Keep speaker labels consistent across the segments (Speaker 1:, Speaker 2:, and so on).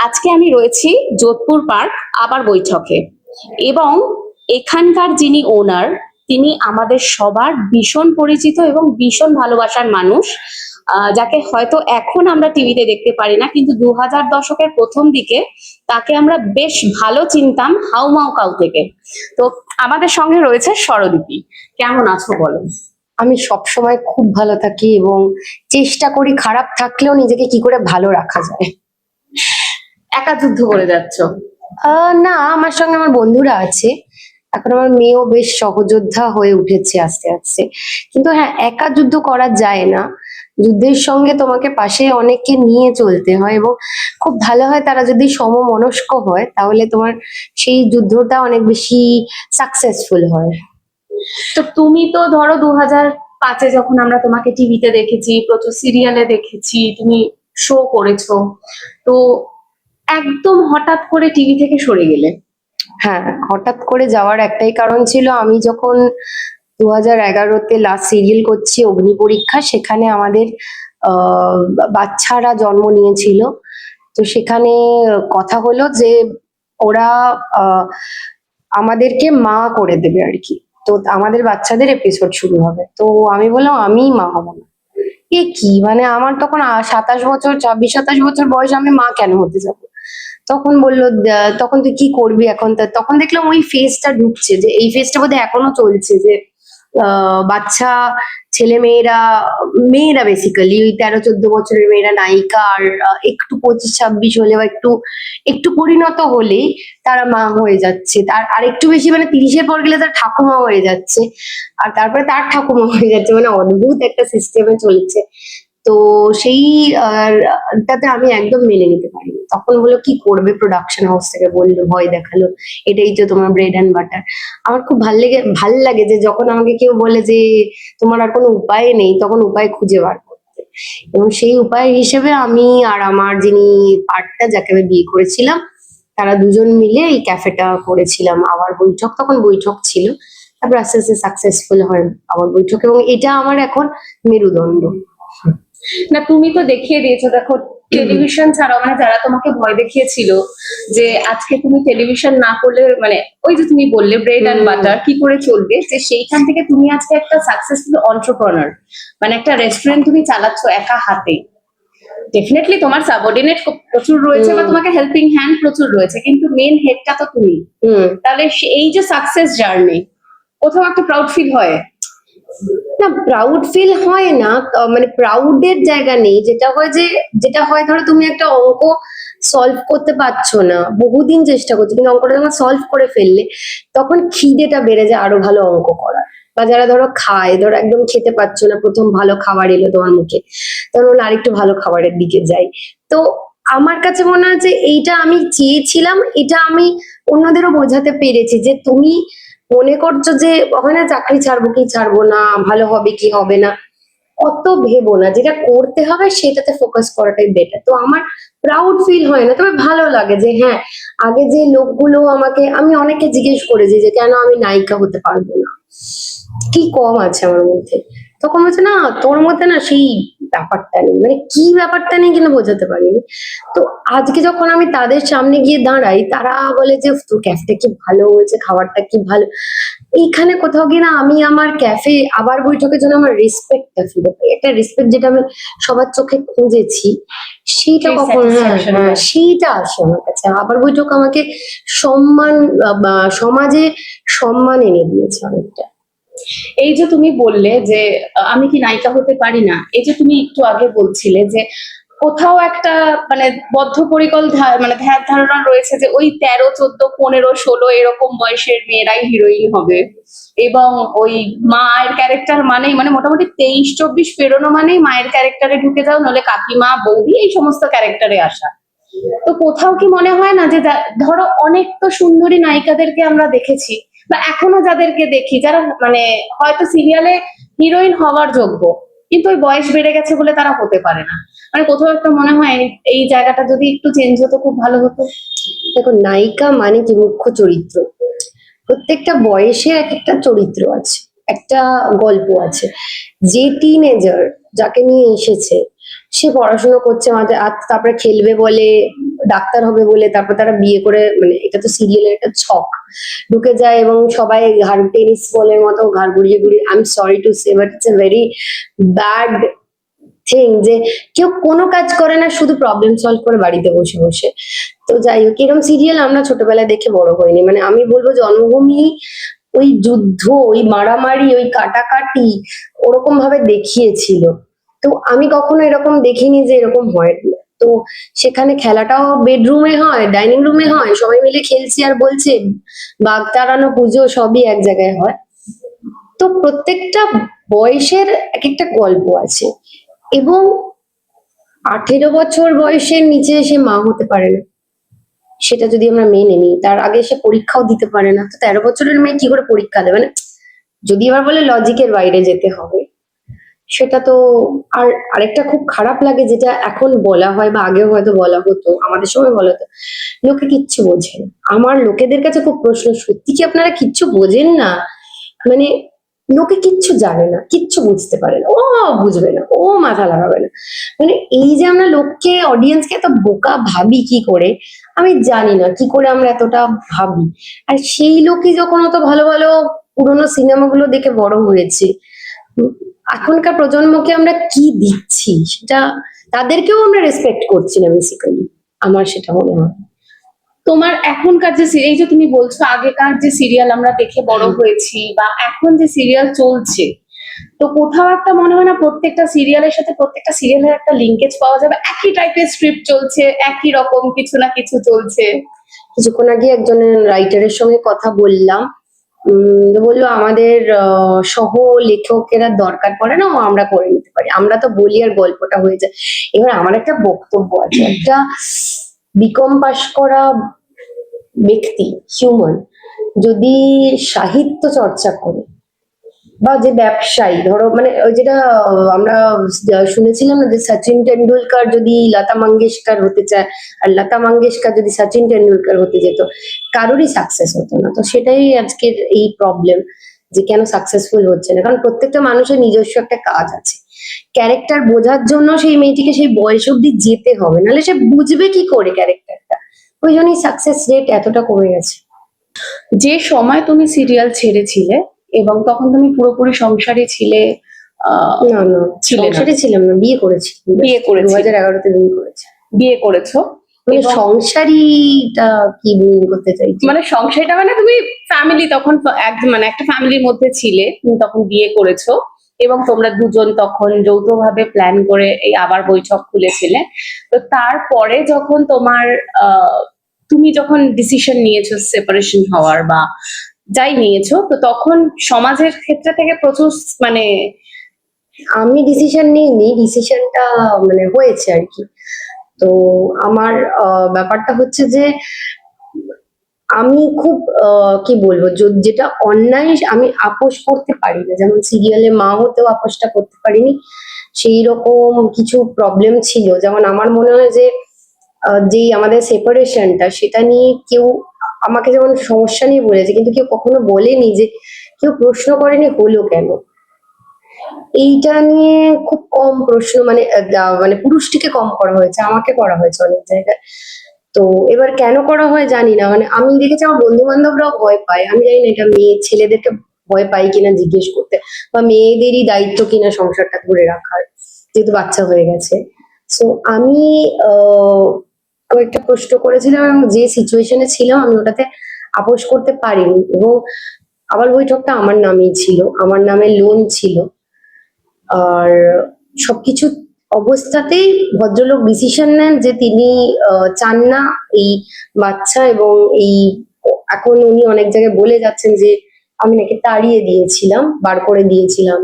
Speaker 1: আজকে আমি রয়েছি যোধপুর পার্ক আবার বৈঠকে এবং এখানকার যিনি ওনার তিনি আমাদের সবার ভীষণ পরিচিত এবং ভীষণ ভালোবাসার মানুষ, যাকে হয়তো এখন আমরা টিভিতে দেখতে পারি না, কিন্তু 2000 দশকের প্রথম দিকে তাকে আমরা বেশ ভালো চিনতাম হাউমাউ কাউ থেকে। তো আমাদের সঙ্গে রয়েছে স্বরদীপী। কেমন আছো বলো?
Speaker 2: আমি সবসময় খুব ভালো থাকি এবং চেষ্টা করি খারাপ থাকলেও নিজেকে কি করে ভালো রাখা যায়।
Speaker 1: একা যুদ্ধ করে যাচ্ছ?
Speaker 2: না, আমার সঙ্গে আমার বন্ধুরা আছে। এখন আমার মেয়েও বেশ সহযোদ্ধা হয়ে উঠেছে আস্তে আস্তে। কিন্তু হ্যাঁ, একা যুদ্ধ করা যায় না। যুদ্ধের সঙ্গে তোমাকে পাশে অনেককে নিয়ে চলতে হয় এবং খুব ভালো হয় তারা যদি সমমনস্ক হয়, তাহলে তোমার সেই যুদ্ধটা অনেক বেশি সাকসেসফুল হয়।
Speaker 1: তো তুমি তো ধরো 2005-এ যখন আমরা তোমাকে টিভিতে দেখেছি, প্রচুর সিরিয়ালে দেখেছি, তুমি শো করেছো, তো একদম হঠাৎ করে টিভি থেকে সরে গেলে।
Speaker 2: হ্যাঁ, হঠাৎ করে যাওয়ার একটাই কারণ ছিল, আমি যখন 2011-তে লাস্ট সিরিয়াল করছি অগ্নি পরীক্ষা, সেখানে আমাদের বাচ্চারা জন্ম নিয়েছিল। তো সেখানে কথা হলো যে ওরা আমাদেরকে মা করে দেবে আর কি। তো আমাদের বাচ্চাদের এপিসোড শুরু হবে, তো আমি বললাম আমি মা হবো না। এ কি মানে, আমার তখন 27 বছর, 26-27 বছর বয়স, আমি মা কেন হতে যাবো? তখন বললো তখন তুই কি করবি এখন? তখন দেখলাম ওই ফেজটা ঢুকছে, যে এই ফেজটা বোধহয় এখনো চলছে, যে বাচ্চা ছেলে মেয়েরা, মেয়েরা বেসিক্যালি ওই 13-14 বছরের মেয়েরা নায়িকা, আর একটু 25-26 হলে বা একটু একটু পরিণত হলেই তারা মা হয়ে যাচ্ছে। তার আর একটু বেশি মানে 30-এর পর গেলে তার ঠাকুমা হয়ে যাচ্ছে, আর তারপরে তার ঠাকুমা হয়ে যাচ্ছে, মানে অদ্ভুত একটা সিস্টেমে চলছে। তো সেই টাতে আমি একদম মেনে নিতে পারিনি। তখন বললো কি করবে, প্রোডাকশন হাউস থেকে বললো, ভয় দেখালো, এটাই তো তোমার ব্রেড অ্যান্ড বাটার। আমার খুব ভাল লাগে যে যখন আমাকে কেউ বলে যে তোমার আর কোনো উপায় নেই, তখন উপায় খুঁজে বার করতে। এবং সেই উপায় হিসেবে আমি আর আমার যিনি পার্টটা, যাকে আমি বিয়ে করেছিলাম, তারা দুজন মিলে এই ক্যাফেটা করেছিলাম। আবার বৈঠক, তখন বৈঠক ছিল, তারপর আস্তে আস্তে সাকসেসফুল হয় আবার বৈঠক, এবং এটা আমার এখন মেরুদণ্ড।
Speaker 1: না, তুমি তো দেখিয়ে দিয়েছো, দেখো টেলিভিশন ছাড়াও, মানে যারা তোমাকে ভয় দেখিয়েছিল যে আজকে তুমি টেলিভিশন না করলে, মানে ওই যে তুমি বললে ব্রেড অ্যান্ড বাটার কি করে চলবে, যে সেইখান থেকে তুমি আজকে একটা সাকসেসফুল এন্টারপ্রেনার, মানে একটা রেস্টুরেন্ট তুমি চালাচ্ছ একা হাতে। ডেফিনেটলি তোমার সাবঅর্ডিনেট প্রচুর রয়েছে বা তোমাকে হেল্পিং হ্যান্ড প্রচুর রয়েছে, কিন্তু মেন হেডটা তো তুমি। তাহলে এই যে সাকসেস জার্নি, কোথাও একটা প্রাউড ফিল হয়?
Speaker 2: না, প্রাউড ফিল হয় না, মানে প্রাউডের জায়গা নেই। যেটা হয় ধরো তুমি একটা অঙ্ক সলভ করতে পারছো না, বহুদিন চেষ্টা করছো, কিন্তু অঙ্কটা যখন সলভ করে ফেললে, তখন খিদেটা বেড়ে যায় আরো ভালো অঙ্ক করার। বা যারা ধরো খায়, ধরো একদম খেতে পারছো না, প্রথম ভালো খাবার এলো তোমার মুখে, তখন বলে আরেকটু ভালো খাবারের দিকে যাই। তো আমার কাছে মনে হয় যে এইটা আমি চেয়েছিলাম, এটা আমি অন্যদেরও বোঝাতে পেরেছি, যে তুমি মনে করছো যে হয় না চাকরি ছাড়বো কি ছাড়বো না, ভালো হবে কি হবে না, অত ভেবো না, যেটা করতে হবে সেটাতে ফোকাস করাটাই বেটার। তো আমার প্রাউড ফিল হয় না, তবে ভালো লাগে যে হ্যাঁ, আগে যে লোকগুলো আমাকে, আমি অনেকে জিজ্ঞেস করেছি যে কেন আমি নায়িকা হতে পারবো না, কি কম আছে আমার মধ্যে। তখন বলছে না, তোর মধ্যে না সেই ব্যাপারটা নেই, মানে কি ব্যাপারটা নেই কিন্তু বোঝাতে পারিনি। তো আজকে যখন আমি তাদের সামনে গিয়ে দাঁড়াই, তারা বলে যে তোর ক্যাফেটা কি ভালো হয়েছে, খাবারটা কি ভালো। এইখানে কোথাও গিয়ে না আমি আমার ক্যাফে আবার বৈঠকের জন্য আমার রেসপেক্টটা ফিরে পাই, একটা রেসপেক্ট যেটা আমি সবার চোখে খুঁজেছি, সেইটা কখন, হ্যাঁ হ্যাঁ, সেইটা আসে আমার কাছে। আবার বৈঠক আমাকে সম্মান, বা সমাজে সম্মান এনে দিয়েছে অনেকটা।
Speaker 1: এই যে তুমি বললে যে আমি কি নায়িকা হতে পারি না, এই যে তুমি একটু আগে বলছিলে যে কোথাও একটা মানে বদ্ধপরিকর মানে ধ্যান ধারণা রয়েছে যে ওই 13, 14, 15, 16 এরকম বয়সের মেয়েরাই হিরোইন হবে, এবং ওই মায়ের ক্যারেক্টার মানেই, মানে মোটামুটি 23-24 পেরোনো মানেই মায়ের ক্যারেক্টারে ঢুকে যাও, নলে কাকিমা, বৌদি, এই সমস্ত ক্যারেক্টারে আসা। তো কোথাও কি মনে হয় না যে ধরো অনেক তো সুন্দরী নায়িকাদেরকে আমরা দেখেছি, বা এখনো যাদেরকে দেখি, যারা মানে হয়তো সিরিয়ালে হিরোইন হওয়ার যোগ্য, কিন্তু ওই বয়স বেড়ে গেছে বলে তারা হতে পারে না, মানে কোথাও একটা মনে হয় এই জায়গাটা যদি একটু চেঞ্জ হতো খুব ভালো হতো।
Speaker 2: দেখো, নায়িকা মানে কি মুখ্য চরিত্র, প্রত্যেকটা বয়সে এক একটা চরিত্র আছে। একটা গল্প আছে, যে টিনেজার যাকে নিয়ে এসেছে সে পড়াশোনা করছে মাঝে আর তারপরে খেলবে বলে, ডাক্তার হবে বলে, তারপর তারা বিয়ে করে, মানে এটা তো সিরিয়ালের একটা ছক, ঢুকে যায় এবং সবাই ঘাড় টেনিস বলের মতো ঘাড় ঘুরিয়ে ঘুরিয়ে, I am sorry to say but it's a very bad thing যে কেউ কোনো কাজ করে না, শুধু প্রবলেম সলভ করে বাড়িতে বসে বসে। তো যাই হোক, এরকম সিরিয়াল আমরা ছোটবেলায় দেখে বড় হইনি, মানে আমি বলবো জন্মভূমি ওই যুদ্ধ, ওই মারামারি, ওই কাটাকাটি ওরকম ভাবে দেখিয়েছিল। তো আমি কখনো এরকম দেখিনি যে এরকম হয়। তো সেখানে খেলাটাও বেডরুমে হয়, ডাইনিং রুমে হয়, সবাই মিলে খেলছি আর বলছে, বাগ তাড়ানো, পুজো সবই এক জায়গায় হয়। তো প্রত্যেকটা বয়সের এক একটা গল্প আছে, এবং 18 বছর বয়সের নিচে সে মা হতে পারে না, সেটা যদি আমরা মেনে নিই। তার আগে সে পরীক্ষাও দিতে পারে না, তো 13 বছরের মেয়ে কি করে পরীক্ষা দেবে? মানে যদি আবার বলে লজিকের বাইরে যেতে হবে, সেটা তো। আর আরেকটা খুব খারাপ লাগে, যেটা এখন বলা হয় বা আগে হয়তো বলা হতো, আমাদের সময় বলা হতো, লোকে কিচ্ছু বোঝে না। আমার লোকেদের কাছে খুব প্রশ্ন, সত্যি কি আপনারা কিচ্ছু বোঝেন না? মানে লোকে কিচ্ছু জানে না, কিচ্ছু বুঝতে পারে না, ও বুঝবে না, ও মাথা লাগাবে না। মানে এই যে আমরা লোককে, অডিয়েন্সকে এত বোকা ভাবি কি করে, আমি জানি না কি করে আমরা এতটা ভাবি। আর সেই লোকই যখন অত ভালো ভালো পুরোনো সিনেমাগুলো দেখে বড় হয়েছে, উম, এখনকার প্রজন্মকে আমরা কি দিচ্ছি সেটা, তাদেরকেও আমরা রেসপেক্ট করছি না বেসিক্যালি, আমার সেটা মনে হয়।
Speaker 1: তোমার এখনকার যে এই যে তুমি বলছো আগেকার যে সিরিয়াল আমরা দেখে বড় হয়েছি বা এখন যে সিরিয়াল চলছে, তো কোথাও একটা মনে হয় না প্রত্যেকটা সিরিয়ালের সাথে প্রত্যেকটা সিরিয়ালের একটা লিঙ্কেজ পাওয়া যাবে, একই টাইপের স্ক্রিপ্ট চলছে, একই রকম কিছু না কিছু চলছে।
Speaker 2: কিছুক্ষণ আগে একজনের রাইটারের সঙ্গে কথা বললাম, তো বললো আমাদের সহ লেখকেরা দরকার পড়ে না, ও আমরা করে নিতে পারি, আমরা তো বলি আর গল্পটা হয়ে যায়। এবার আমার একটা বক্তব্য আছে, একটা বিকম পাশ করা ব্যক্তি, হিউম্যান, যদি সাহিত্য চর্চা করে বা যে ব্যবসায়ী, ধরো মানে ওই যেটা আমরা শুনেছিলাম না, যে সচিন টেন্ডুলকার যদি লতা মঙ্গেশকর হতে চায়, আর লতা মঙ্গেশকর যদি সচিন টেন্ডুলকার হতে যেত, কারোরই সাকসেস হতো না। তো সেটাই আজকের এই প্রবলেম, যে কেন সাকসেসফুল হচ্ছে না, কারণ প্রত্যেকটা মানুষের নিজস্ব একটা কাজ আছে। ক্যারেক্টার বোঝার জন্য সেই মেয়েটিকে সেই বয়স অব্দি যেতে হবে, নাহলে সে বুঝবে কি করে ক্যারেক্টারটা। ওই জন্যই সাকসেস রেট এতটা কমে গেছে।
Speaker 1: যে সময় তুমি সিরিয়াল ছেড়েছিলে এবং তখন তুমি পুরোপুরি সংসারে ছিলে,
Speaker 2: না না,
Speaker 1: ছিলে না,
Speaker 2: সংসারে ছিলাম না, বিয়ে করেছি।
Speaker 1: বিয়ে করেছি,
Speaker 2: 2011-তে বিয়ে করেছি।
Speaker 1: বিয়ে করেছো,
Speaker 2: মানে
Speaker 1: এবং
Speaker 2: সংসারীটা কি মিন করতে চাইছি?
Speaker 1: মানে সংসারটা মানে তুমি ফ্যামিলি তখন মানে একটা ফ্যামিলির মধ্যে ছিলে, তুমি তখন বিয়ে করেছো এবং তোমরা দুজন তখন যৌথভাবে প্ল্যান করে এই আবার বৈঠক খুলেছিলে। তো তারপরে যখন তোমার তুমি যখন ডিসিশন নিয়েছো সেপারেশন হওয়ার বা যাই নিয়েছো, তো তখন সমাজের ক্ষেত্রে থেকে প্রচুর মানে
Speaker 2: আমি ডিসিশন নিইনি, ডিসিশনটা মানে হয়েছে আর কি। তো আমার ব্যাপারটা হচ্ছে যে আমি খুব কি বলবো, যেটা অন্যায় আমি আপোষ করতে পারি না, যেমন সিরিয়ালে মা হতেও আপোষটা করতে পারিনি, সেই রকম কিছু প্রবলেম ছিল। যেমন আমার মনে হয় যে যেই আমাদের সেপারেশনটা, সেটা নিয়ে কেউ আমাকে যেমন সমস্যা নিয়ে বলেছে, কিন্তু কেউ কখনো বলেনি যে, কেউ প্রশ্ন করেনি হলো কেন। এইটা নিয়ে খুব কম প্রশ্ন, মানে মানে পুরুষটিকে কম করা হয়েছে, আমাকে করা হয়েছে অনেক জায়গায়। তো এবার কেন করা হয় জানি না, মানে আমি দেখেছি আমার বন্ধু বান্ধবরাও ভয় পায়, আমি জানি না এটা মেয়ে ছেলেদেরকে ভয় পাই কিনা জিজ্ঞেস করতে, বা মেয়েদেরই দায়িত্ব কিনা সংসারটা ধরে রাখার, যেহেতু বাচ্চা হয়ে গেছে। সো আমি কয়েকটা প্রশ্ন করেছিলাম, এবং যে সিচুয়েশনে ছিলাম আমি ওটাতে আপোষ করতে পারিনি, এবং আবার বৈঠকটা আমার নামেই ছিল, আমার নামে লোন ছিল। আর সবকিছু অবস্থাতেই ভদ্রলোক ডিসিশন নেন যে তিনি চান না এই বাচ্চা, এবং এই এখন উনি অনেক জায়গায় বলে যাচ্ছেন যে আমি নাকি তাড়িয়ে দিয়েছিলাম, বার করে দিয়েছিলাম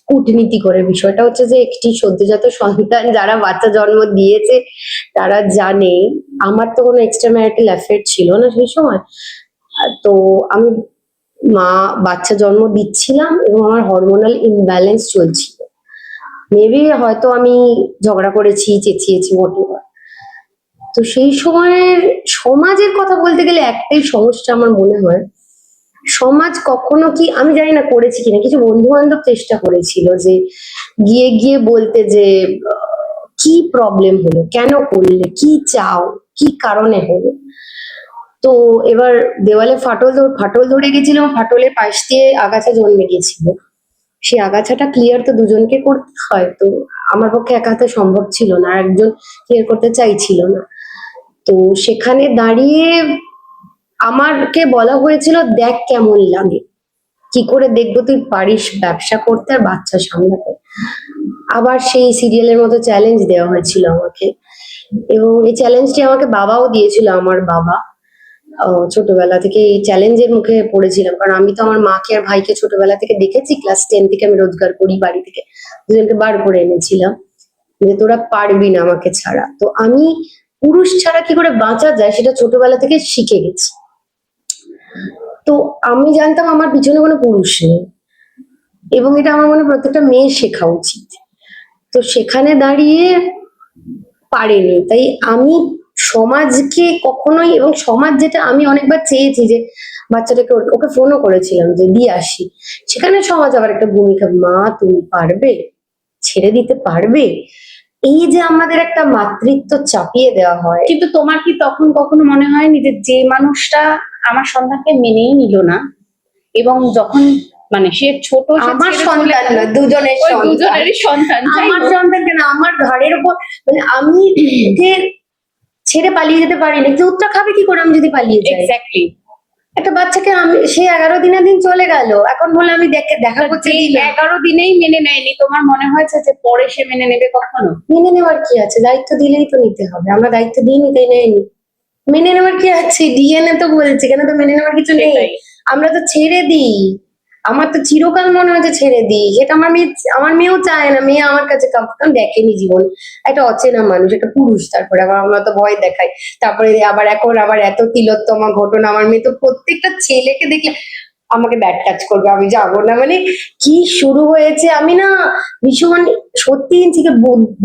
Speaker 2: কূটনীতি করে। বিষয়টা হচ্ছে যে একটি সদ্যজাত সন্তান যারা বাচ্চা জন্ম দিয়েছে তারা জানে, আমার তো কোনো এক্সট্রা ম্যারিটাল অ্যাফেয়ার ছিল না সেই সময়। তো আমি মা বাচ্চা জন্ম দিচ্ছিলাম এবং আমার হরমোনাল ইমব্যালেন্স চলছিল, মেবি হয়তো আমি ঝগড়া করেছি, চেঁচিয়েছি, whatever। তো সেই সময়ের সমাজের কথা বলতে গেলে একটাই সমস্যা আমার মনে হয়, সমাজ কখনো কি, আমি জানি না করেছি কিনা, কিছু বন্ধু বান্ধব চেষ্টা করেছিল যে গিয়ে গিয়ে বলতে যে কি প্রবলেম হলো, কেন করলে, কি চাও, কি কারণে হলো। তো এবার দেওয়ালে ফাটল ধরে গেছিল, ফাটলের পাশ দিয়ে আগাছা জন্মে গেছিল। সেই আগাছাটা ক্লিয়ার তো দুজনকে করতে হয়, তো আমার পক্ষে একা হাতে সম্ভব ছিল না, আর একজন ক্লিয়ার করতে চাইছিল না। তো সেখানে দাঁড়িয়ে আমাকে বলা হয়েছিল, দেখ কেমন লাগে, কি করে দেখবো তুই পারিস ব্যবসা করতে আর বাচ্চা সামলাতে। আবার সেই সিরিয়ালের মতো চ্যালেঞ্জ দেওয়া হয়েছিল আমাকে, এবং এই চ্যালেঞ্জটি আমাকে বাবাও দিয়েছিল। আমার বাবা ছোটবেলা থেকে এই চ্যালেঞ্জের মুখে পড়েছিলাম, কারণ আমি তো আমার মাকে আর ভাইকে ছোটবেলা থেকে দেখেছি। ক্লাস 10 থেকে আমি রোজগার করি, বাড়ি থেকে দুজনকে বার করে এনেছিলাম যে তোরা পারবি না আমাকে ছাড়া। তো আমি পুরুষ ছাড়া কি করে বাঁচা যায় সেটা ছোটবেলা থেকে শিখে গেছি। তো আমি জানতাম আমার পিছনে কোনো পুরুষ নেই, এবং এটা আমার মনে হয় প্রত্যেকটা মেয়ের শেখা উচিত। তো সেখানে দাঁড়িয়ে পারেনি, তাই আমি সমাজকে কখনোই, এবং সমাজ যেটা আমি অনেকবার চেয়েছি যে বাচ্চাটাকে ওকে ফোনও করেছিলাম যে দিয়ে আসি, সেখানে সমাজ আবার একটা ভূমিকা, মা তুমি পারবে, ছেড়ে দিতে পারবে, এই যে আমাদের একটা মাতৃত্ব চাপিয়ে দেওয়া হয়।
Speaker 1: কিন্তু তোমার কি তখন কখনো মনে হয়নি যে মানুষটা আমার সন্তানকে মেনেই নিল না, এবং যখন মানে সে ছোট, সে
Speaker 2: আমার
Speaker 1: ছেড়ে চলে
Speaker 2: সন্তান
Speaker 1: গেল,
Speaker 2: না, দুজনের
Speaker 1: ওই
Speaker 2: সন্তান,
Speaker 1: দুজনেরই সন্তান, যাই
Speaker 2: আমার
Speaker 1: হোক।
Speaker 2: সন্তান কেন, আমার ঘাড়ের উপর, মানে আমি যে ছেড়ে পালিয়ে যেতে পারি না, দুধটা খাবে কি করে আমি যদি পালিয়ে যাই?
Speaker 1: এক্স্যাক্টলি।
Speaker 2: একটা বাচ্চাকে আমি, সে 11 দিনের দিন চলে গেল, এখন বলে আমি দেখা করতে
Speaker 1: যে
Speaker 2: দিই না।
Speaker 1: 11 দিনেই মেনে নেয়নি, তোমার মনে হয়েছে যে পরে সে মেনে নেবে কখনো?
Speaker 2: মেনে নেওয়ার কি আছে, দায়িত্ব দিলেই তো নিতে হবে, আমরা দায়িত্ব দিইনি তাই নেয়নি। মেনে নেওয়ার কি আছে, ডিএনএ তো বলছে, কেন তো মেনে নেওয়ার কিছু নেই।
Speaker 1: সেটাই।
Speaker 2: আমরা তো ছেড়ে দিই, আমার তো চিরকাল মনে হয় যে ছেড়ে দিই, এটা আমার মেয়েও চায় না, মেয়ে আমার কাছে কারণ দেখেনি জীবন, একটা অচেনা মানুষ, একটা পুরুষ, তারপরে আবার আমরা তো ভয় দেখাই, তারপরে আবার এখন আবার এত তিলোত্তমা ঘটনা, আমার মেয়ে তো প্রত্যেকটা ছেলেকে দেখলে আমাকে ব্যাড টাচ করবে, আমি যাবো না, মানে কি শুরু হয়েছে। আমি না ভীষণ সত্যি নিজেকে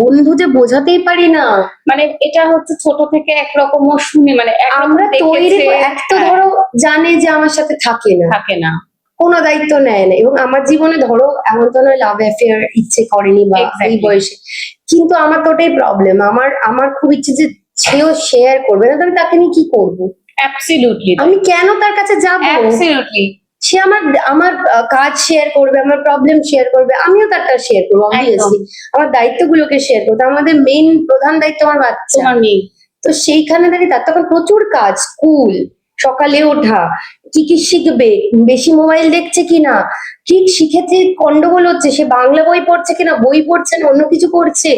Speaker 2: বন্ধু যে বোঝাতেই পারি না।
Speaker 1: মানে এটা হচ্ছে ছোট থেকে একরকম ও শুনে, মানে একরকম
Speaker 2: আমরা তৈরি
Speaker 1: দেখেছে,
Speaker 2: এক তো
Speaker 1: হ্যাঁ,
Speaker 2: ধরো জানে যে আমার সাথে থাকে না,
Speaker 1: থাকে না।
Speaker 2: কোনো দায়িত্ব নেয় না, এবং আমার জীবনে ধরো এমন তো নয় লাভ অ্যাফেয়ার ইচ্ছে করেনি বা এই
Speaker 1: Exactly.
Speaker 2: বয়সে, কিন্তু আমার তো ওটাই প্রবলেম, আমার খুব ইচ্ছে যে সেও শেয়ার করবে না, তো আমি তাকে নিয়ে কি করবো,
Speaker 1: অ্যাবসলিউটলি,
Speaker 2: আমি কেন তার কাছে যাবো?
Speaker 1: অ্যাবসলিউটলি।
Speaker 2: সে আমার আমার কাজ শেয়ার করবে, আমার প্রবলেম শেয়ার করবে, আমিও তারটা শেয়ার করবো, অবভিয়াসলি আমার দায়িত্বগুলোকে শেয়ার করতে, আমাদের মেইন প্রধান দায়িত্ব আমার বাচ্চা।
Speaker 1: তোমার মেয়ে
Speaker 2: তো সেইখানে দাঁড়িয়ে তার তখন প্রচুর কাজ, স্কুল, সকালে ওঠা, কি কি শিখবে, বেশি মোবাইল দেখছে কিনা, ঠিক শিখেছে গন্ডগোল হচ্ছে, সে বাংলা বই পড়ছে কিনা, বই পড়ছে না অন্য কিছু করছে,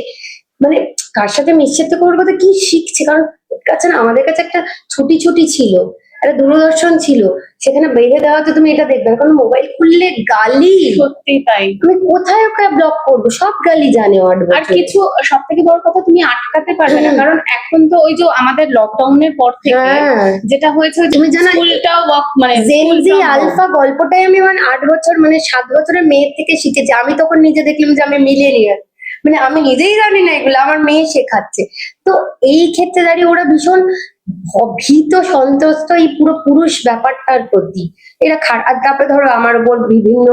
Speaker 2: মানে কার সাথে মিশছে তো করবো, তো কি শিখছে, কারণ ওর কাছে না, আমাদের কাছে একটা ছুটি ছিল, একটা দূরদর্শন ছিল, সেখানে বেঁধে দেওয়া হতো তুমি এটা দেখবে না, কারণ মোবাইল খুললে গালি,
Speaker 1: সত্যি তাই।
Speaker 2: আমি কোথায় ওকে ব্লক করবো, সব গালি জানে ও 8
Speaker 1: আর
Speaker 2: বছরে।
Speaker 1: কিছু সব থেকে বড় কথা, তুমি আটকাতে পারবে না, কারণ এখন তো ওই যে আমাদের লকডাউনের পর থেকে
Speaker 2: হ্যাঁ,
Speaker 1: যেটা হয়েছে,
Speaker 2: তুমি জানো
Speaker 1: স্কুলটাও মানে
Speaker 2: Gen Z
Speaker 1: school from home।
Speaker 2: Alpha গল্পটাই আমি মানে 8 বছর, মানে 7 বছরের মেয়ের থেকে শিখেছি। আমি তখন নিজে দেখলাম যে আমি মিলেনিয়াল, মানে আমি নিজেই জানি না এগুলো, আমার মেয়ে শেখাচ্ছে। তো এই ক্ষেত্রে দাঁড়িয়ে ওরা ভীষণ ভীত সন্ত্রস্ত এই পুরো পুরুষ ব্যাপারটার প্রতি, এরা আর তারপরে ধরো আমার উপর বিভিন্ন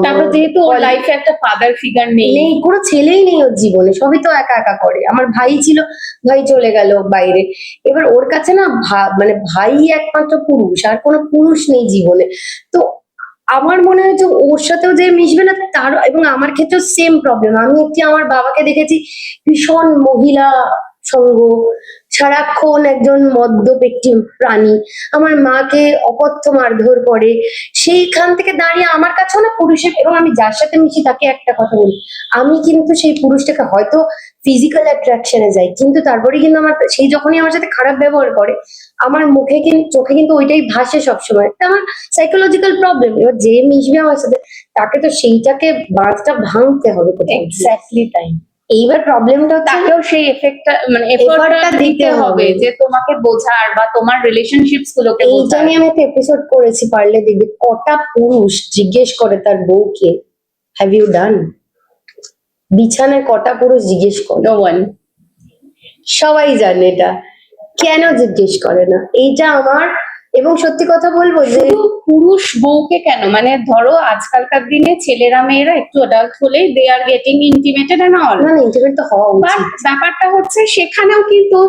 Speaker 1: তারপর যেহেতু ওর লাইফে একটা ফাদার ফিগার নেই,
Speaker 2: নেই, কোনো ছেলেই নেই ওর জীবনে, সবই তো একা একা করে। আমার ভাই ছিল, ভাই চলে গেল বাইরে, এবার ওর কাছে না মানে ভাই একমাত্র পুরুষ, আর কোনো পুরুষ নেই জীবনে। তো আমার মনে হয় যে ওর সাথেও যে মিশবে না তার, এবং আমার ক্ষেত্রেও সেম প্রবলেম। আমি আমার বাবাকে দেখেছি ভীষণ মহিলা সঙ্গ, সারাক্ষণ একজন মদ্যপ একটি প্রাণী, আমার মাকে অকথ্য মারধর করে, সেইখান থেকে দাঁড়িয়ে আমার কাছেও না পুরুষের, এবং আমি যার সাথে মিশি তাকে একটা কথা বলি, আমি কিন্তু সেই পুরুষটাকে হয়তো ফিজিক্যাল অ্যাট্রাকশনে যাই, কিন্তু তারপরে কিন্তু আমার সেই যখনই আমার সাথে খারাপ ব্যবহার করে, আমার মুখে কিন্তু চোখে কিন্তু ওইটাই ভাসে সবসময়, এটা আমার সাইকোলজিক্যাল প্রবলেম। এবার যে মিশবে আমার সাথে তাকে তো সেইটাকে বাঁধটা ভাঙতে হবে কোথাও গিয়ে।
Speaker 1: এক্স্যাক্টলি তাই।
Speaker 2: এইবার প্রবলেমটা হচ্ছে
Speaker 1: তাকেও সেই এফেক্টটা মানে
Speaker 2: Effortটা
Speaker 1: এফর্টটা
Speaker 2: দিতে
Speaker 1: দিতে হবে,
Speaker 2: হবে।
Speaker 1: যে তোমাকে বোঝার বা তোমার রিলেশনশিপস গুলোকে
Speaker 2: এইটা
Speaker 1: বোঝার।
Speaker 2: নিয়ে আমি একটা এপিসোড করেছি, পারলে দেখবে, কটা পুরুষ জিজ্ঞেস করে তার বউকে হ্যাভ ইউ ডান, বিছানায় কটা পুরুষ জিজ্ঞেস করে?
Speaker 1: No one.
Speaker 2: সবাই জানে এটা, কেন জিজ্ঞেস করে না? এইটা আমার এবং সত্যি কথা বলবো যে
Speaker 1: শুধু পুরুষ বউকে কেন, মানে ধরো আজকালকার দিনে ছেলেরা মেয়েরা একটু অ্যাডাল্ট হলেই they are getting intimated and all,
Speaker 2: না ইন্টিমেট তো হওয়া
Speaker 1: বাট
Speaker 2: উচিত।
Speaker 1: ব্যাপারটা হচ্ছে সেখানেও কিন্তু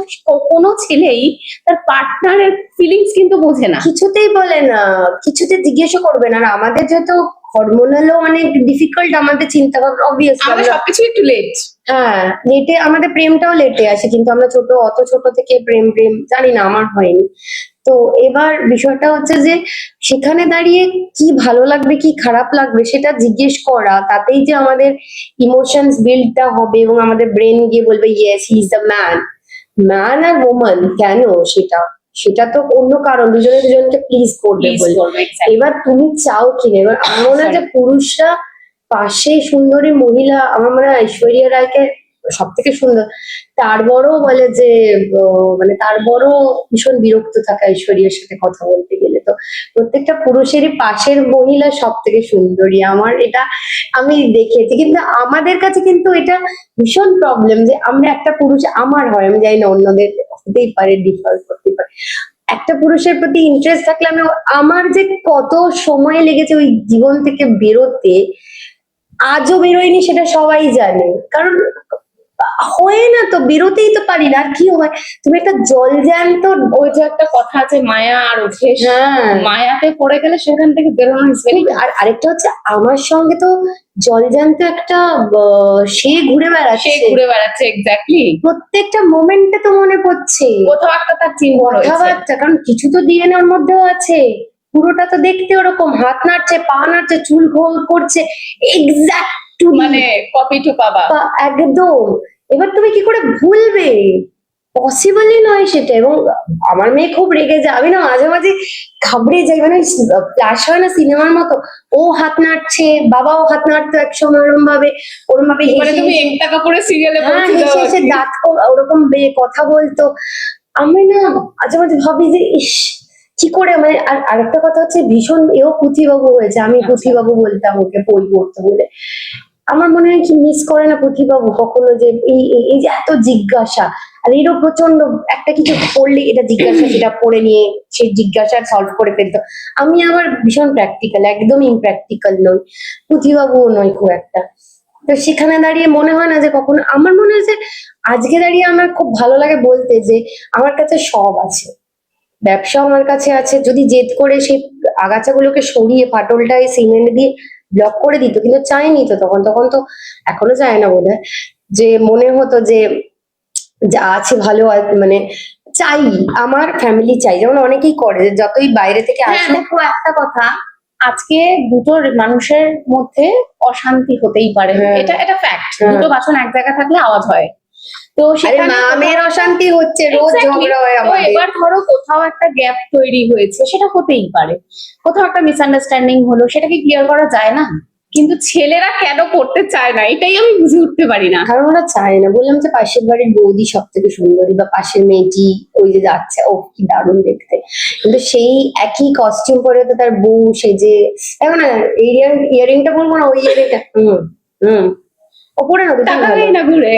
Speaker 1: কোনো ছেলেই তার পার্টনারের ফিলিংস কিন্তু বোঝে না।
Speaker 2: কিছুতেই বলে না, কিছুতে জিজ্ঞেসও করবে না। আর আমাদের যেহেতু হরমোনালও অনেক ডিফিকাল্ট আমাদের চিন্তা ভাবনা, অবভিয়াসলি
Speaker 1: আমাদের সবকিছু একটু লেট।
Speaker 2: হ্যাঁ লেটে, আমাদের প্রেমটাও লেটে আসে, কিন্তু আমরা অত ছোট থেকে প্রেম প্রেম জানি না, আমার হয়নি। তো এবার বিষয়টা হচ্ছে যে সেখানে দাঁড়িয়ে কি ভালো লাগবে কি খারাপ লাগবে সেটা জিজ্ঞেস করা, তাতেই যে আমাদের ইমোশনস বিল্ডটা হবে এবং আমাদের ব্রেন গিয়ে বলবে yes he is the man. Man আর ওম্যান কেন, সেটা সেটা তো অন্য কারণ, দুজনে দুজনকে প্লিজ করবে
Speaker 1: প্লিজ
Speaker 2: বলে।
Speaker 1: করবে, exactly.
Speaker 2: এবার তুমি চাও কিনা, এবার আমার মনে হয় যে পুরুষরা পাশে সুন্দরী মহিলা, আমার মনে হয় ঐশ্বরিয়া রায়কে সব থেকে সুন্দর, তার বড় বলে যে মানে তার বড় ভীষণ বিরক্ত থাকা ঐশ্বরিয়ার সাথে কথা বলতে গেলে। তো প্রত্যেকটা পুরুষেরই পাশের মহিলা সব থেকে সুন্দরী, আমার এটা আমি দেখেছি। কিন্তু আমাদের কাছে কিন্তু এটা ভীষণ প্রবলেম যে আমরা একটা পুরুষ, আমার হয়, আমি জানি না অন্যদের হতেই পারে, ডিফার করতে পারে, একটা পুরুষের প্রতি ইন্টারেস্ট থাকলে আমি, আমার যে কত সময় লেগেছে ওই জীবন থেকে বেরোতে, আজও বেরোয়নি সেটা সবাই জানে। কারণ হয় না তো, বেরোতেই তো পারি না, আর কি হয়, তুমি একটা জল জ্যান্ত,
Speaker 1: ওই যে একটা কথা আছে মায়া আর অভ্যেস,
Speaker 2: হ্যাঁ
Speaker 1: মায়াতে পড়ে গেলে সেখান থেকে বেরোনো is very tough।
Speaker 2: আর আরেকটা হচ্ছে আমার সঙ্গে তো জলজ্যান্ত একটা সে ঘুরে
Speaker 1: সে
Speaker 2: বেড়াচ্ছে,
Speaker 1: ঘুরে বেড়াচ্ছে, এক্স্যাক্টলি,
Speaker 2: প্রত্যেকটা মোমেন্টে তো মনে পড়ছে
Speaker 1: কোথাও একটা তার চিহ্ন রয়েছে।
Speaker 2: কথাবার্তা, কারণ কিছু তো ডিএনএ ওর মধ্যেও আছে। পুরোটা তো দেখতে ওরকম, হাত নাড়ছে, পা নাড়ছে, চুল গোল করছে, এক্সাক্ট
Speaker 1: মানে কপি টু বাবা।
Speaker 2: একদম। এবার তুমি কি করে ভুলবে, পসিবলই নয় সেটা। এবং আমার মেয়ে খুব রেগে যায়, আমি না মাঝে মাঝে ঘাবড়ে যাই, মানে ফ্ল্যাশ হয় না সিনেমার মতো, ও হাত নাড়ছে, বাবাও হাত নাড়তো একসময় ওরম ভাবে
Speaker 1: মানে তুমি একটা কাপড়ে সিরিয়ালে
Speaker 2: হ্যাঁ
Speaker 1: বলছো
Speaker 2: হেসে হেসে দাঁত ওরকম কথা বলতো। আমি না মাঝে মাঝে ভাবি যে ইস কি করে, মানে আর আরেকটা কথা হচ্ছে ভীষণ এও পুঁথিবাবু হয়েছে, আমি
Speaker 1: আচ্ছা।
Speaker 2: পুঁথিবাবু বলতাম ওকে বই পড়তে বলে। আমার মনে হয় কি মিস করে না পুঁথিবাবু কখনো, যে এই যে এত জিজ্ঞাসা, আর এরও প্রচন্ড একটা কিছু পড়লে এটা জিজ্ঞাসা, সেটা পড়ে নিয়ে সেই জিজ্ঞাসা সলভ করে ফেলতো। আমি আবার ভীষণ প্র্যাকটিক্যাল, একদম ইমপ্র্যাকটিক্যাল নই, পুঁথিবাবুও নয় খুব একটা। তো সেখানে দাঁড়িয়ে মনে হয় না যে কখনো, আমার মনে হয় যে আজকে দাঁড়িয়ে আমার খুব ভালো লাগে বলতে যে আমার কাছে সব আছে, ব্যবসা আমার কাছে আছে, যদি জেদ করে সেই আগাছাগুলোকে সরিয়ে ফাটলটা এই সিমেন্ট দিয়ে ব্লক করে দিত, কিন্তু চাইনি তো তখন, তখন তো এখনো চায় না বোধহয়, যে মনে হতো যে যা আছে ভালো মানে চাই, আমার ফ্যামিলি চাই, যেমন অনেকেই করে যে যতই বাইরে থেকে
Speaker 1: হ্যাঁ
Speaker 2: আসুক।
Speaker 1: দেখো একটা কথা, আজকে দুটো মানুষের মধ্যে অশান্তি হতেই পারে,
Speaker 2: হ্যাঁ।
Speaker 1: এটা এটা ফ্যাক্ট,
Speaker 2: হ্যাঁ।
Speaker 1: দুটো বাসন এক জায়গায় থাকলে আওয়াজ হয়। তো
Speaker 2: আরে
Speaker 1: সেখানে
Speaker 2: মা মেয়ের অশান্তি হচ্ছে, রোজ
Speaker 1: Exactly.
Speaker 2: ঝগড়া হয়
Speaker 1: তো
Speaker 2: আমাদের।
Speaker 1: এবার ধরো কোথাও একটা গ্যাপ তৈরি হয়েছে, সেটা হতেই পারে, কোথাও একটা মিসআন্ডারস্ট্যান্ডিং হলো, সেটাকে ক্লিয়ার করা যায় না, কিন্তু ছেলেরা কেন করতে চায় না এটাই আমি বুঝে উঠতে পারি না।
Speaker 2: কারণ ওরা চায় না, বললাম যে পাশের বাড়ির বৌদি সব থেকে সুন্দরী, বা পাশের মেয়েটি ওই যে যাচ্ছে, ও কি দারুণ দেখতে, কিন্তু সেই একই কস্টিউম পরে তো তার বউ সেজে, দেখো না ইয়ারিংটা বলবো না, ওই ইয়ারিংটা হুম ওপরে না দুটোই
Speaker 1: টাকা
Speaker 2: ভালো।
Speaker 1: দেয় না ঘুরে,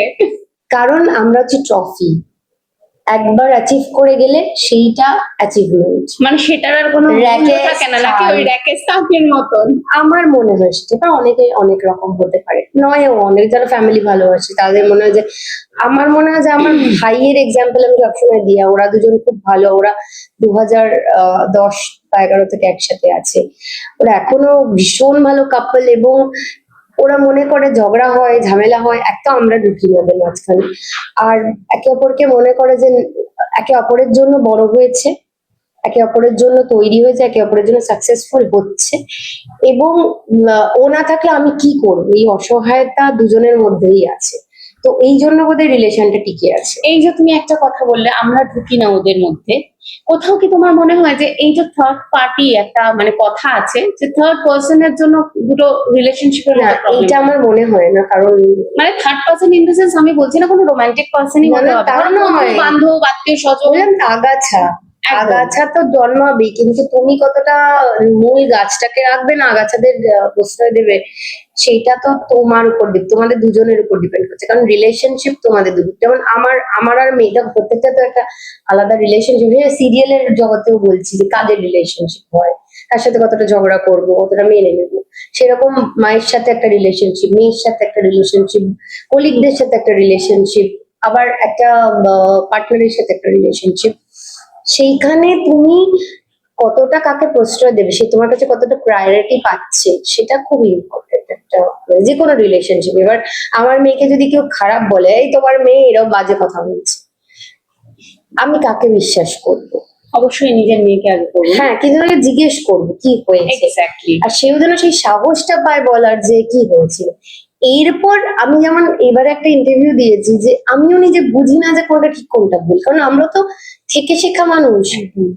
Speaker 2: কারণ আমরা হচ্ছে ট্রফি, একবার অ্যাচিভ করে গেলে সেইটা অ্যাচিভমেন্ট,
Speaker 1: মানে সেটার আর কোনো
Speaker 2: র্যাকে
Speaker 1: মূল্য থাকে না, নাকি ওই র্যাকের স্টাফের মতন।
Speaker 2: আমার মনে হয় সেটা অনেকে অনেক রকম হতে পারে, নয়ও অনেক যারা ফ্যামিলি ভালোবাসে তাদের মনে হয় যে, আমার মনে হয় যে আমার ভাইয়ের এক্সাম্পল আমি সবসময় দিই, ওরা দুজন খুব ভালো, ওরা 2010 বা 11 থেকে একসাথে আছে, ওরা এখনো ভীষণ ভালো কাপল, এবং ওরা মনে করে ঝগড়া হয় ঝামেলা হয় একটা আমরা ঢুকি ওদের মাঝখানে, আর একে অপরকে মনে করে যে একে অপরের জন্য বড় হয়েছে, একে অপরের জন্য তৈরি হয়েছে, একে অপরের জন্য সাকসেসফুল হচ্ছে, এবং ও না থাকলে আমি কি করবো, এই অসহায়তা দুজনের মধ্যেই আছে। তো এই জন্য ওদের রিলেশনটা টিকে আছে।
Speaker 1: এই যে তুমি একটা কথা বললে আমরা ঢুকি না ওদের মধ্যে, কোথাও কি তোমার মনে হয় যে এই যে থার্ড পার্টি একটা মানে কথা আছে যে থার্ড পার্সনের জন্য দুটো রিলেশনশিপের
Speaker 2: না এইটা আমার মনে হয় না, কারণ
Speaker 1: মানে third person in the sense আমি বলছি না কোনো রোমান্টিক পার্সনই
Speaker 2: না,
Speaker 1: হতে
Speaker 2: না,
Speaker 1: হবে,
Speaker 2: তা
Speaker 1: ধরো
Speaker 2: নয়।
Speaker 1: বন্ধু বান্ধব আত্মীয় স্বজন,
Speaker 2: বললাম তো আগাছা, আগাছা তো জন্মাবে, কিন্তু তুমি কতটা মূল গাছটাকে রাখবে না আগাছাদের প্রশ্রয় দেবে, সেটা তো তোমার উপর তোমাদের দুজনের উপর ডিপেন্ড করছে। কারণ রিলেশনশিপ তোমাদের দুজন, যেমন আমার আর মেয়েটা প্রত্যেকটা তো একটা আলাদা রিলেশনশিপ। সিরিয়ালের জগতেও বলছি যে কাজের রিলেশনশিপ হয়, তার সাথে কতটা ঝগড়া করবো, কতটা মেনে নেবো, সেরকম মায়ের সাথে একটা রিলেশনশিপ, মেয়ের সাথে একটা রিলেশনশিপ, কলিগদের সাথে একটা রিলেশনশিপ, আবার একটা পার্টনারের সাথে একটা রিলেশনশিপ। সেইখানে তুমি কতটা কাকে প্রশ্রয় দেবে, সে তোমার কাছে কতটা প্রায়োরিটি পাচ্ছে, সেটা খুব ইম্পর্টেন্ট একটা যে কোনো রিলেশনশিপ। এবার আমার মেয়েকে যদি কেউ খারাপ বলে, এই তোমার মেয়ে এরকম বাজে কথা বলছে, আমি কাকে বিশ্বাস করবো?
Speaker 1: অবশ্যই নিজের মেয়েকে আগে করবো।
Speaker 2: হ্যাঁ, কিন্তু ওকে জিজ্ঞেস করবো কি হয়েছে,
Speaker 1: এক্স্যাক্টলি।
Speaker 2: আর সেও যেন সেই সাহসটা পায় বলার যে কি হয়েছিল। এরপর আমি যেমন এবারে একটা ইন্টারভিউ দিয়েছি যে আমিও নিজে বুঝি না যে কোনটা ঠিক কোনটা ভুল, কারণ আমরা তো থেকে শেখা মানুষ।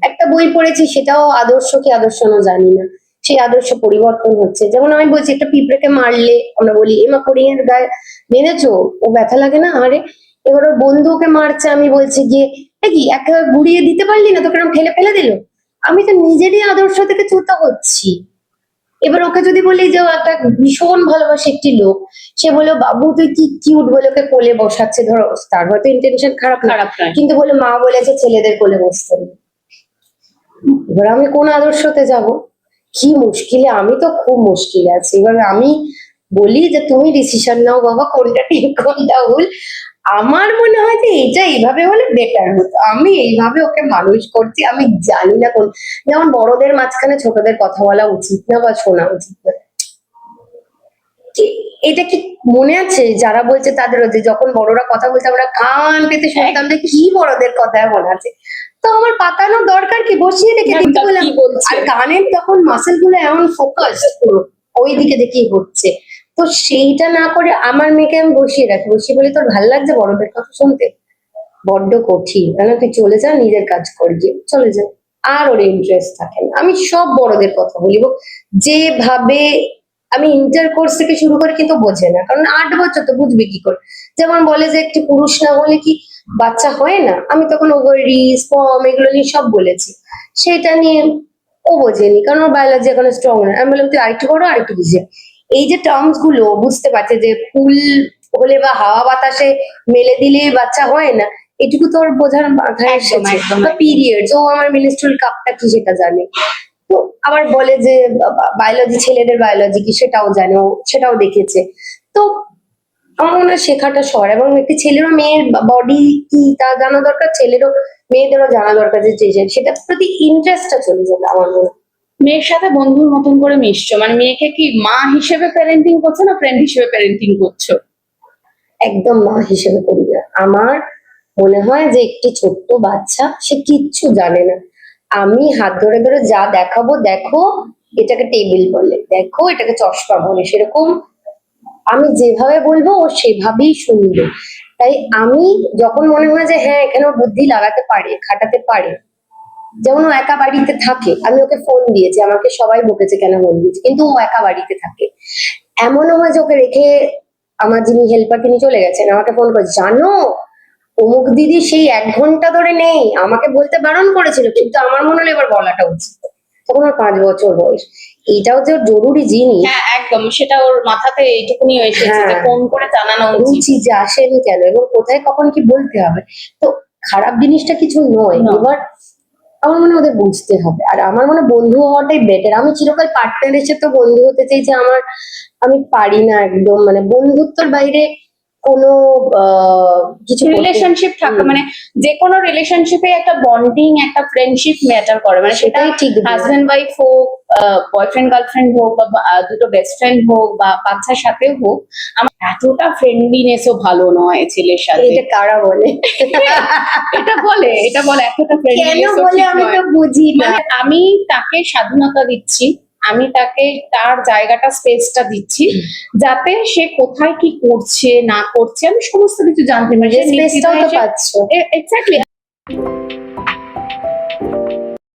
Speaker 2: একটা বই পড়েছি, সেটাও আদর্শ কি আদর্শ না জানি না, সেই আদর্শ পরিবর্তন হচ্ছে। যেমন আমি বলছি একটা পিঁপড়েকে মারলে আমরা বলি এমা কোরিং এর গায়ে মেরেছো, ও ব্যথা লাগে না, আরে এবার ওর বন্ধু ওকে মারছে, আমি বলছি গিয়ে কি একেবারে গুড়িয়ে দিতে পারলি না, তোকে এরকম ঠেলে ফেলে দিল। আমি তো নিজেরই আদর্শ থেকে চ্যুত হচ্ছি। এবার ওকে যদি বলি যে ও একটা ভীষণ ভালোবাসে একটি লোক, সে বলে বাবু তুই কি কিউট বলে ওকে কোলে বসাচ্ছে, ধরো তার হয়তো ইন্টেনশন খারাপ না,
Speaker 1: খারাপ নয়।
Speaker 2: কিন্তু বলে মা বলেছে ছেলেদের কোলে বসতে নেই। এবার আমি কোন আদর্শতে যাব? কি মুশকিলে, আমি তো খুব মুশকিলে আছি। এবার আমি বলি যে তুমি ডিসিশন নাও বাবা, কোনটা ঠিক কোনটা ভুল। আমার মনে হয় যে এটা এইভাবে হলে বেটার হতো, আমি এইভাবে ওকে মানুষ করছি, আমি জানি না কোন, যেমন বড়দের মাঝখানে ছোটদের কথা বলা উচিত না বা শোনা উচিত না। এটা কি মনে আছে যারা বলছে তাদেরও, যে যখন বড়রা কথা বলছে আমরা কান পেতে শুনতাম যে কি বড়দের কথায় মনে আছে, তো আমার পাতানোর দরকার কি, বসিয়ে রেখে দিতে
Speaker 1: কি
Speaker 2: বললাম।
Speaker 1: বলছে?
Speaker 2: আর কানের তখন মাসেল গুলো এমন ফোকাস পুরো ওই দিকে দেখেই হচ্ছে, তো সেইটা না করে আমার মেয়েকে আমি বসিয়ে রাখি, বসিয়ে বলি তোর ভাল লাগছে বড়দের কথা শুনতে? বড্ড কঠিন, কেন তুই চলে যা, নিজের কাজ করে গিয়ে চলে যা। আর ওর ইন্টারেস্ট থাকে না। আমি সব বড়দের কথা বলিব যেভাবে, আমি ইন্টার কোর্স থেকে শুরু করে, কিন্তু বোঝে না, কারণ 8 বছর তো বুঝবে কি করে। যেমন বলে যে একটি পুরুষ না হলে কি বাচ্চা হয় না, আমি তখন ওভারি স্পর্ম এগুলো নিয়ে সব বলেছি, সেটা নিয়ে ও বোঝেনি, কারণ ওর বায়োলজি এখন স্ট্রং না। আমি বললাম তুই আরেকটু বড়, আরেকটু বুঝে, এই যে টার্মস গুলো বুঝতে পারছে যে ফুল হলে বা হাওয়া বাতাসে মেলে দিলে বাচ্চা হয় না, এটুকু তোর বোঝার মাথায়
Speaker 1: একদম,
Speaker 2: এসেছে।
Speaker 1: একদম,
Speaker 2: বা
Speaker 1: একদম।
Speaker 2: পিরিয়ডস, ও আমার মিনিস্ট্রুয়াল কাপটা কি সেটা জানে। তো আবার বলে যে বায়োলজি, ছেলেদের বায়োলজি কি সেটাও জানে, ও সেটাও দেখেছে। তো আমার মনে হয় শেখাটা সর, এবং একটি ছেলেরও মেয়ের বডি কি তা জানা দরকার, ছেলেরও মেয়েদেরও জানা দরকার, যে সেটার প্রতি ইন্টারেস্টটা চলে যাবে আমার মনে হয়।
Speaker 1: মেয়ের সাথে বন্ধুর মতন করে মিশছো, মানে মেয়েকে কি মা হিসেবে প্যারেন্টিং করছো না ফ্রেন্ড হিসেবে প্যারেন্টিং করছো?
Speaker 2: একদম মা হিসেবে করি না। আমার মনে হয় যে একটি ছোট্ট বাচ্চা, সে কিচ্ছু জানে না, আমি হাত ধরে ধরে যা দেখাবো, দেখো এটাকে টেবিল বলে, দেখো এটাকে চশমা বলে, সেরকম আমি যেভাবে বলবো ও সেভাবেই শুনবে। তাই আমি যখন মনে হয় যে হ্যাঁ এখানে ও বুদ্ধি লাগাতে পারে, খাটাতে পারে, যেমন ও একা বাড়িতে থাকে, আমি ওকে ফোন দিয়েছি, আমাকে সবাই বকেছে কেন ফোন দিয়েছি, কিন্তু ও একা বাড়িতে থাকে। এমনও হয় যে ওকে রেখে আমার যিনি হেল্পার তিনি চলে গেছেন, আমাকে ফোন করে জানো অমুক দিদি সেই 1 ঘন্টা ধরে নেই, আমাকে বলতে বারণ করেছিল, কিন্তু আমার মনে হলো এবার বলাটা উচিত। তখন ওর 5 বছর বয়স, এইটাও যে ওর জরুরি জিনিস।
Speaker 1: হ্যাঁ একদম, সেটা ওর মাথাতে এইটুকুনি এসেছে যে
Speaker 2: হ্যাঁ।
Speaker 1: ফোন করে জানানো উচিত।
Speaker 2: রুচি যে আসেনি কেন, এবং কোথায় কখন কি বলতে হবে, তো খারাপ জিনিসটা কিছু নয়।
Speaker 1: না।
Speaker 2: এবার আমার মনে হয় ওদের বুঝতে হবে, আর আমার মনে হয় বন্ধু হওয়াটাই বেটার। আমি চিরকাল পার্টনারের সাথে বন্ধু হতে চাই, যে আমি পারি না একদম, মানে বন্ধুত্বর বাইরে কোনো কিছু
Speaker 1: রিলেশনশিপ থাকা মানে যে কোনো রিলেশনশিপে একটা বন্ডিং, একটা ফ্রেন্ডশিপ ম্যাটার করে, মানে সেটা
Speaker 2: সেটাই ঠিক।
Speaker 1: হাজবেন্ড ওয়াইফ হোক, বয়ফ্রেন্ড গার্লফ্রেন্ড হোক, বা দুটো বেস্ট ফ্রেন্ড হোক, বা বাচ্চার সাথে হোক, আমার এতটা ফ্রেন্ডলিনেসও ভালো নয় ছেলের সাথে।
Speaker 2: এটা কারা বলে?
Speaker 1: এটা বলে এতটা
Speaker 2: কেন
Speaker 1: ফ্রেন্ডলিনেস
Speaker 2: বলে আমি তো বুঝি না।
Speaker 1: মানে আমি তাকে স্বাধীনতা দিচ্ছি, আমি তাকে তার জায়গাটা, স্পেসটা দিচ্ছি, যাতে সে কোথায় কি করছে না করছে আমি সমস্ত কিছু জানতে পারি।
Speaker 2: স্পেসটাও তো পাচ্ছ।
Speaker 1: এক্স্যাক্টলি।